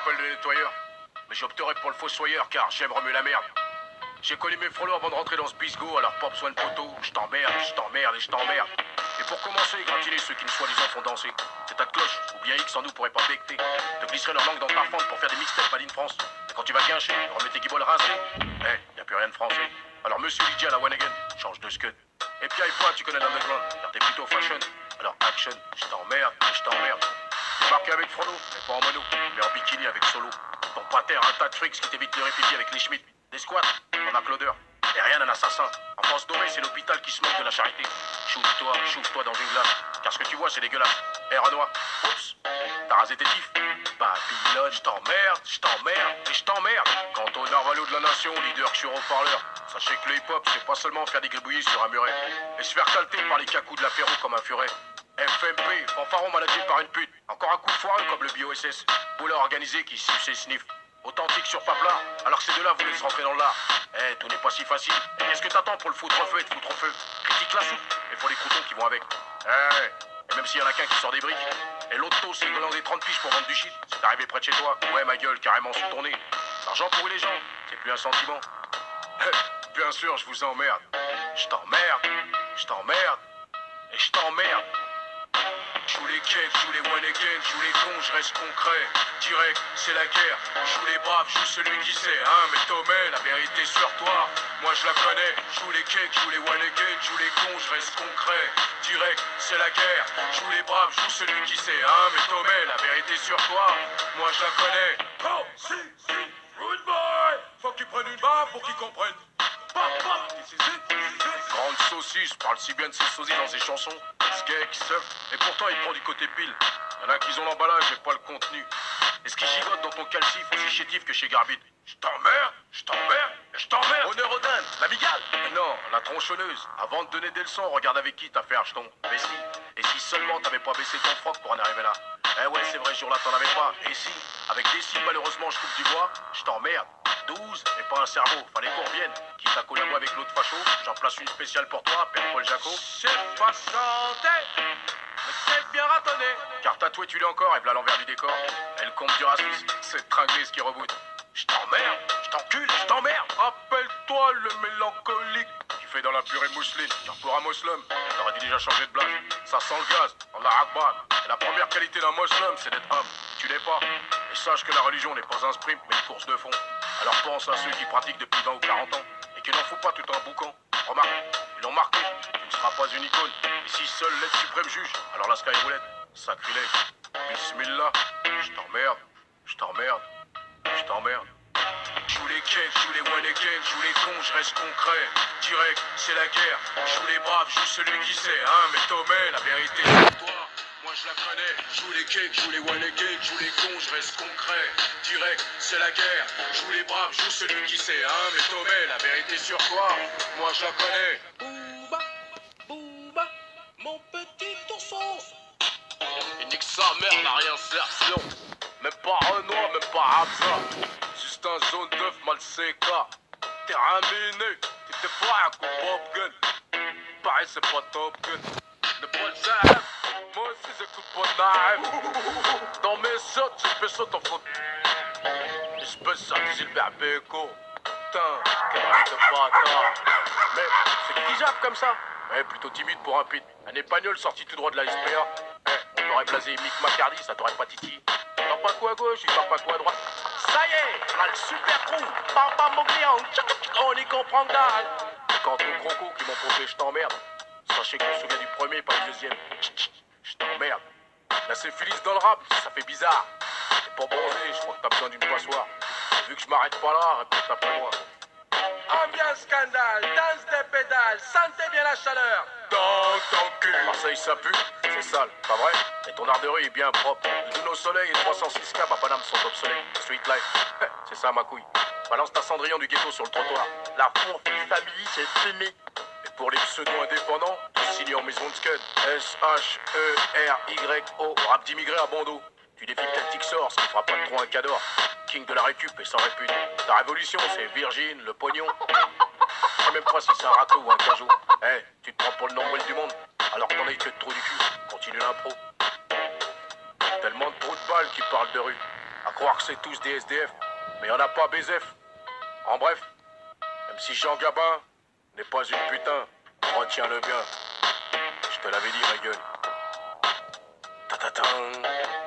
m'appelle le nettoyeur. Mais j'opterai pour le fossoyeur car j'aime remuer la merde. J'ai connu mes frôleurs avant de rentrer dans ce bisgo, alors pas besoin de poteau. Je t'emmerde et je t'emmerde. Et pour commencer, gratiner ceux qui nous soi-disant font danser. C'est ta cloche, ou bien X en nous pourrait pas becter. Te glisserait leur langue dans ta fente pour faire des mixtapes Paline France. Et quand tu vas guincher, remets tes guibolles rincées. Y a plus rien de français. Alors monsieur Lydia la one again, change de scud. Et Pierre et toi, tu connais l'underground, car t'es plutôt fashion. Alors action, je t'emmerde et je t'emmerde. Débarqué avec Frollo, mais pas en mono, mais en bikini avec Solo. Ton pater, un tas de tricks qui t'évite de réfugier avec les Schmitt. Des squats, on a Claudeur. Et rien un assassin. En France dorée, c'est l'hôpital qui se moque de la charité. Chouffe-toi dans une glace. Car ce que tu vois, c'est dégueulasse. Renoir, oups, t'as rasé tes tifs. Babylone, je t'emmerde et je t'emmerde. Quant au Narvalo de la nation, leader sur haut-parleur, sachez que le hip-hop, c'est pas seulement faire des gribouillis sur un muret. Et se faire calter par les cacous de l'apéro comme un furet. FMP, fanfaron managé par une pute. Encore un coup de foireux comme le BOSS. Bouleur organisé qui suce et sniff. Authentique sur Papla, alors que ces deux-là voulaient se rentrer dans l'art. Tout n'est pas si facile. Et qu'est-ce que t'attends pour le foutre en feu et te foutre en feu? Critique la soupe, et faut les croutons qui vont avec. Et même s'il y en a qu'un qui sort des briques, et l'autre tôt c'est dans des 30 piges pour vendre du shit. C'est arrivé près de chez toi, ouais ma gueule, carrément sous ton nez. L'argent pourrit les gens, c'est plus un sentiment. Bien sûr, je vous emmerde. Je t'emmerde et je t'emmerde. Joue les cakes, joue les one again, joue les cons, je reste concret. Direct, c'est la guerre. Joue les braves, joue celui qui sait, hein. Mais Tomé, la vérité sur toi, moi je la connais. Joue les cakes, joue les one again, joue les cons, je reste concret. Direct, c'est la guerre. Joue les braves, joue celui qui sait, hein. Mais Tomé, la vérité sur toi, moi je la connais. Oh, si, rude boy. Faut qu'ils prennent une barre pour qu'ils comprennent. Grande saucisse, parle si bien de ses sosies dans ses chansons. Ce gars qui surfe, et pourtant il prend du côté pile. Y'en a qui ont l'emballage et pas le contenu. Et ce qui gigote dans ton calcif aussi chétif que chez Garbit. Je t'emmerde et je t'emmerde. Honneur aux dindes, la migale. Non, la tronchonneuse. Avant de donner des leçons, regarde avec qui t'as fait archeton. Mais si, et si seulement t'avais pas baissé ton froc pour en arriver là. Ouais, c'est vrai, ce jour-là t'en avais pas. Et si, avec des cibles malheureusement je coupe du bois, je t'emmerde. 12 et pas un cerveau, fallait qu'on revienne. Quitte à collaborer avec l'autre facho, j'en place une spéciale pour toi, Père Paul Jaco. C'est pas chanté, mais c'est bien ratonné. Car tatoué tu l'es encore, et v'là l'envers du décor. Elle compte du racisme, c'est tringlé ce qui reboot. Je t'emmerde, je t'encule, je t'emmerde. Rappelle-toi le mélancolique qui fait dans la purée mousseline. Car pour un moslem, t'aurais dû déjà changer de blague. Ça sent le gaz, on a Akbar. Et la première qualité d'un moslem, c'est d'être homme. Tu l'es pas. Et sache que la religion n'est pas un sprint, mais une course de fond. Alors pense à ceux qui pratiquent depuis 20 ou 40 ans et qui n'en font pas tout un boucan. Remarque, ils l'ont marqué, tu ne seras pas une icône. Et si seul l'être suprême juge, alors la sky roulette, sacrilège. Bismillah, je t'emmerde. Joue les cakes, joue les one again, joue les cons, je reste concret. Direct, c'est la guerre. Joue les braves, joue celui qui sait, hein. Mais Tomé, la vérité c'est toi. Moi je la connais, joue les cakes, joue les one again, joue les cons, je reste concret. Direct, c'est la guerre, joue les braves, joue celui qui sait, hein. Mais Tomé, la vérité sur toi, moi je la connais. Bouba, mon petit ourson. Et nique sa mère, n'a rien sertion. Même pas Renoir, même pas Hamza. Juste un jaune d'œuf mal séca. T'es raminé, t'es pas un coup pop gun. Pareil c'est pas Top Gun. Ne pas le zahab. Moi aussi j'écoute pas Naïm. Dans mes shots, j'ai fait saut en faute. Espèce de Gilbert Bécaud. Putain, quel rêve de bâtard. Mais c'est qui jappe comme ça? Plutôt timide pour un pit. Un épagnol sorti tout droit de la SPA. On aurait blasé Mick McCarthy, ça t'aurait pas titi. T'as pas quoi à gauche, il t'as pas quoi à droite. Ça y est, on a le super crew. Papa mon client, on y comprend dalle. Et quant aux crocos qui m'ont pompé, je t'emmerde. Sachez qu'on se souvient du premier, pas du deuxième. Je t'emmerde. La syphilis dans le rap, ça fait bizarre. Et pour bronzer, je crois que t'as besoin d'une passoire. Vu que je m'arrête pas là, répète après moi. Ambiance scandale, danse des pédales, sentez bien la chaleur. Dans ton cul. Marseille ça pue, c'est sale, pas vrai? Et ton art de rue est bien propre. Lune au soleil et 306 câbles à Paname sont obsolètes. Sweet life, c'est ça ma couille. Balance ta Cendrillon du ghetto sur le trottoir. La Fourfi Family, c'est fini. Et pour les pseudo-indépendants, signé en maison de scud. S-H-E-R-Y-O, rap d'immigré à bandeau. Tu défies Tactic Source, qui fera pas de trop un cador. King de la récup et sans répute. Ta révolution, c'est Virgin, le pognon. Je sais même pas si c'est un râteau ou un cajot. Tu te prends pour le nombril du monde, alors que t'en as eu que de trou du cul. Continue l'impro. Tellement de trous de balles qui parlent de rue. À croire que c'est tous des SDF, mais y en a pas BZF. En bref, même si Jean Gabin n'est pas une putain, retiens-le bien. Je te l'avais dit, ma gueule. Ta-ta-tan.